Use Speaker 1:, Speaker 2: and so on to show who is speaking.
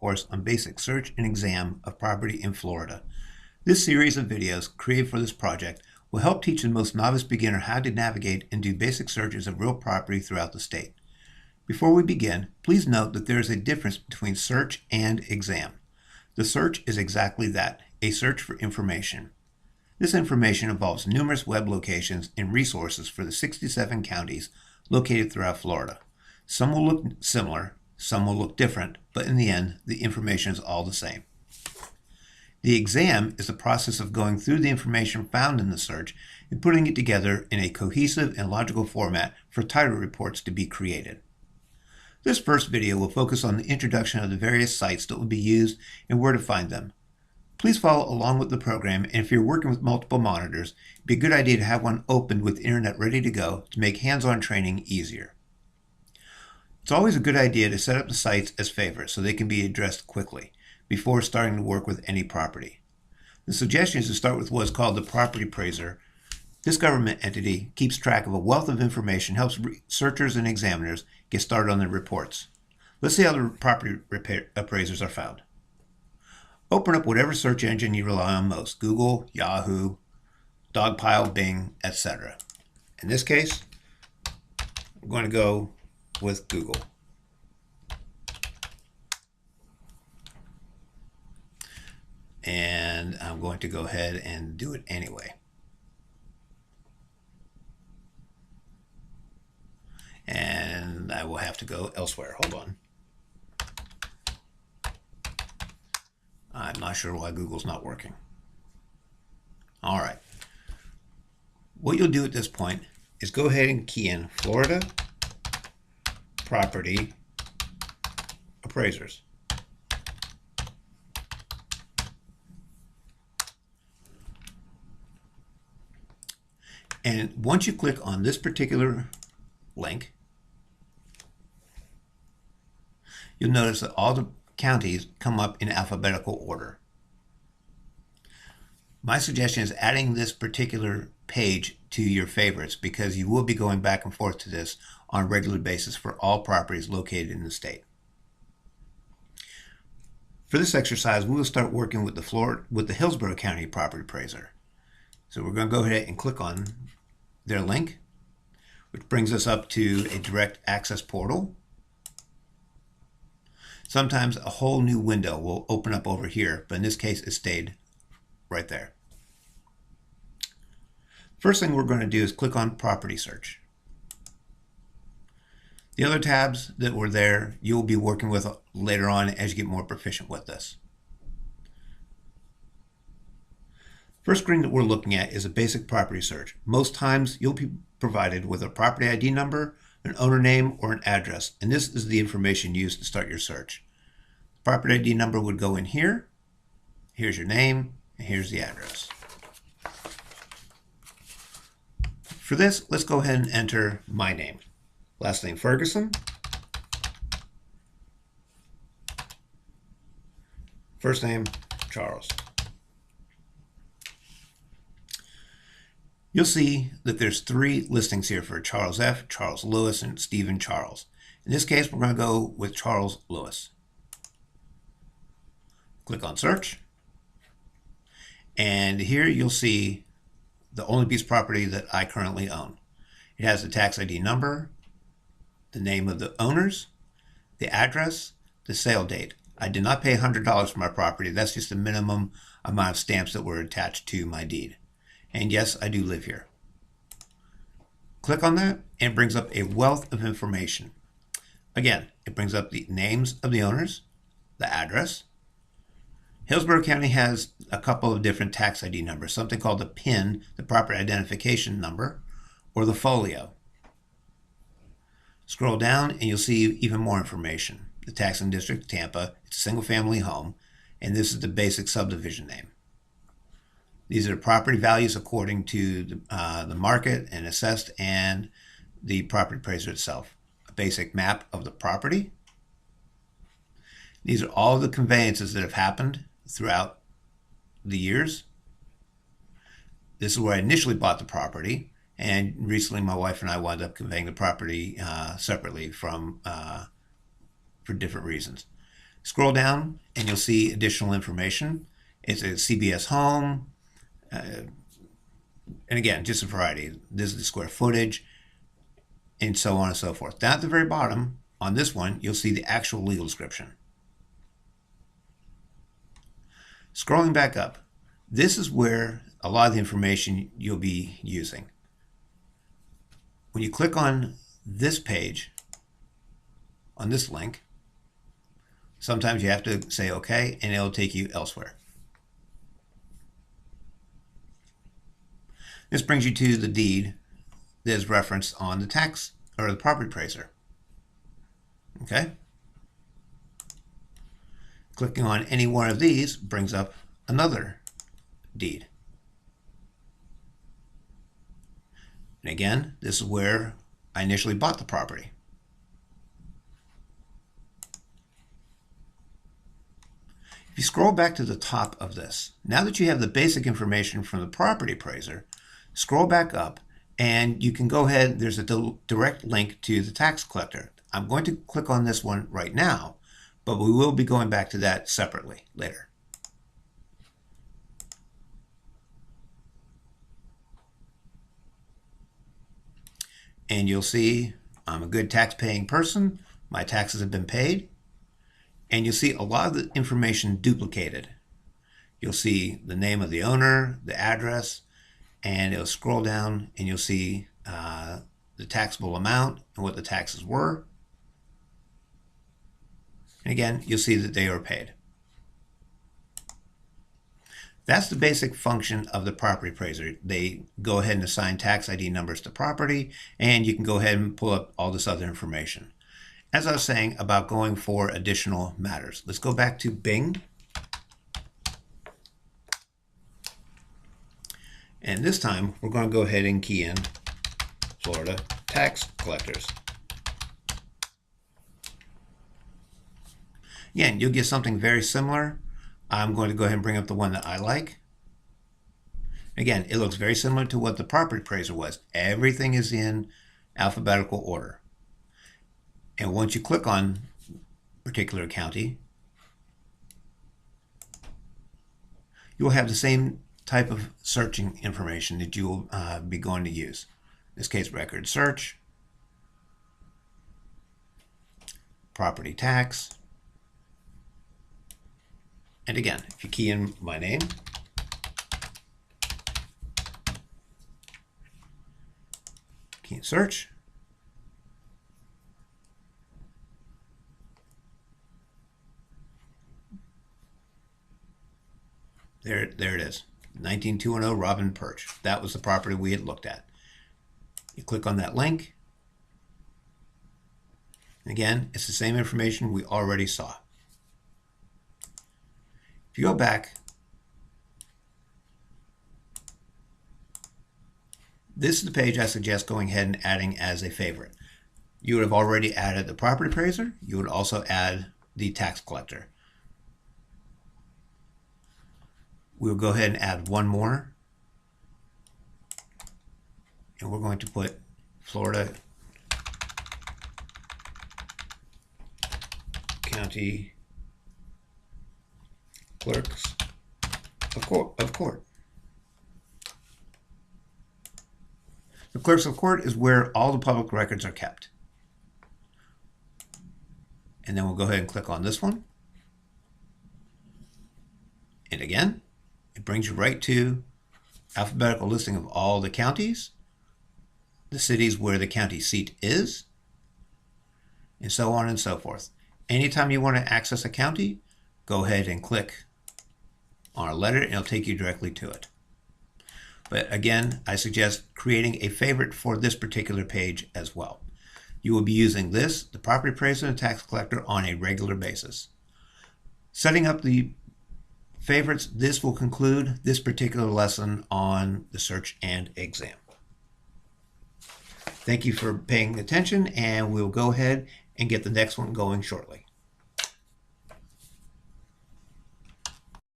Speaker 1: course on basic search and exam of property in Florida. This series of videos created for this project will help teach the most novice beginner how to navigate and do basic searches of real property throughout the state. Before we begin, please note that there is a difference between search and exam. The search is exactly that, a search for information. This information involves numerous web locations and resources for the 67 counties located throughout Florida. Some will look similar, some will look different, but in the end, the information is all the same. The exam is the process of going through the information found in the search and putting it together in a cohesive and logical format for title reports to be created. This first video will focus on the introduction of the various sites that will be used and where to find them. Please follow along with the program, and if you're working with multiple monitors, it'd be a good idea to have one opened with the internet ready to go to make hands-on training easier. It's always a good idea to set up the sites as favorites so they can be addressed quickly before starting to work with any property. The suggestion is to start with what's called the property appraiser. This government entity keeps track of a wealth of information, helps researchers and examiners get started on their reports. Let's see how the property appraisers are found. Open up whatever search engine you rely on most: Google, Yahoo, Dogpile, Bing, etc. In this case, I'm going to go with Google. And I'm going to go ahead and do it anyway. And I will have to go elsewhere. Hold on. I'm not sure why Google's not working. All right. What you'll do at this point is go ahead and key in Florida property appraisers. And once you click on this particular link, you'll notice that all the counties come up in alphabetical order. My suggestion is adding this particular page to your favorites because you will be going back and forth to this on a regular basis for all properties located in the state. For this exercise, we will start working with the Hillsborough County Property Appraiser. So we're going to go ahead and click on their link, which brings us up to a direct access portal. Sometimes a whole new window will open up over here, but in this case it stayed right there. First thing we're going to do is click on property search. The other tabs that were there you'll be working with later on as you get more proficient with this. First screen that we're looking at is a basic property search. Most times you'll be provided with a property ID number, an owner name, or an address, and this is the information used to start your search. The property ID number would go in here. Here's your name, and here's the address. For this, let's go ahead and enter my name. Last name Ferguson. First name Charles. You'll see that there's 3 listings here for Charles F., Charles Lewis, and Stephen Charles. In this case, we're going to go with Charles Lewis. Click on search. And here you'll see the only piece of property that I currently own. It has the tax ID number, the name of the owners, the address, the sale date. I did not pay $100 for my property. That's just the minimum amount of stamps that were attached to my deed. And yes, I do live here. Click on that and it brings up a wealth of information. Again, it brings up the names of the owners, the address. Hillsborough County has a couple of different tax ID numbers, something called the PIN, the property identification number, or the folio. Scroll down and you'll see even more information. The taxing district, Tampa, it's a single family home, and this is the basic subdivision name. These are property values according to the market and assessed and the property appraiser itself. A basic map of the property. These are all the conveyances that have happened throughout the years. This is where I initially bought the property, and recently my wife and I wound up conveying the property separately for different reasons. Scroll down and you'll see additional information. It's a CBS home, and again, just a variety. This is the square footage, and so on and so forth. Down at the very bottom, on this one, you'll see the actual legal description. Scrolling back up, this is where a lot of the information you'll be using. When you click on this page, on this link, sometimes you have to say OK, and it'll take you elsewhere. This brings you to the deed that is referenced on the tax or the property appraiser. Okay? Clicking on any one of these brings up another deed. And again, this is where I initially bought the property. If you scroll back to the top of this, now that you have the basic information from the property appraiser, scroll back up and you can go ahead, there's a direct link to the tax collector. I'm going to click on this one right now, but we will be going back to that separately later. And you'll see I'm a good tax-paying person. My taxes have been paid. And you'll see a lot of the information duplicated. You'll see the name of the owner, the address, and it'll scroll down and you'll see the taxable amount and what the taxes were. And again, you'll see that they are paid. That's the basic function of the property appraiser. They go ahead and assign tax ID numbers to property, and you can go ahead and pull up all this other information. As I was saying about going for additional matters, let's go back to Bing. And this time, we're going to go ahead and key in Florida tax collectors. Again, you'll get something very similar. I'm going to go ahead and bring up the one that I like. Again, it looks very similar to what the property appraiser was. Everything is in alphabetical order. And once you click on a particular county, you'll have the same type of searching information that you will be going to use. In this case, record search, property tax, and again, if you key in my name, key in search, there it is, 19210 Robin Perch. That was the property we had looked at. You click on that link. And again, it's the same information we already saw. If you go back, this is the page I suggest going ahead and adding as a favorite. You would have already added the property appraiser. You would also add the tax collector. We'll go ahead and add one more. And we're going to put Florida County Clerks of Court. The Clerks of Court is where all the public records are kept. And then we'll go ahead and click on this one. And again, it brings you right to alphabetical listing of all the counties, the cities where the county seat is, and so on and so forth. Anytime you want to access a county, go ahead and click on a letter and it'll take you directly to it. But again, I suggest creating a favorite for this particular page as well. You will be using this, the property appraiser and tax collector, on a regular basis. Setting up the favorites, this will conclude this particular lesson on the search and exam. Thank you for paying attention, and we'll go ahead and get the next one going shortly.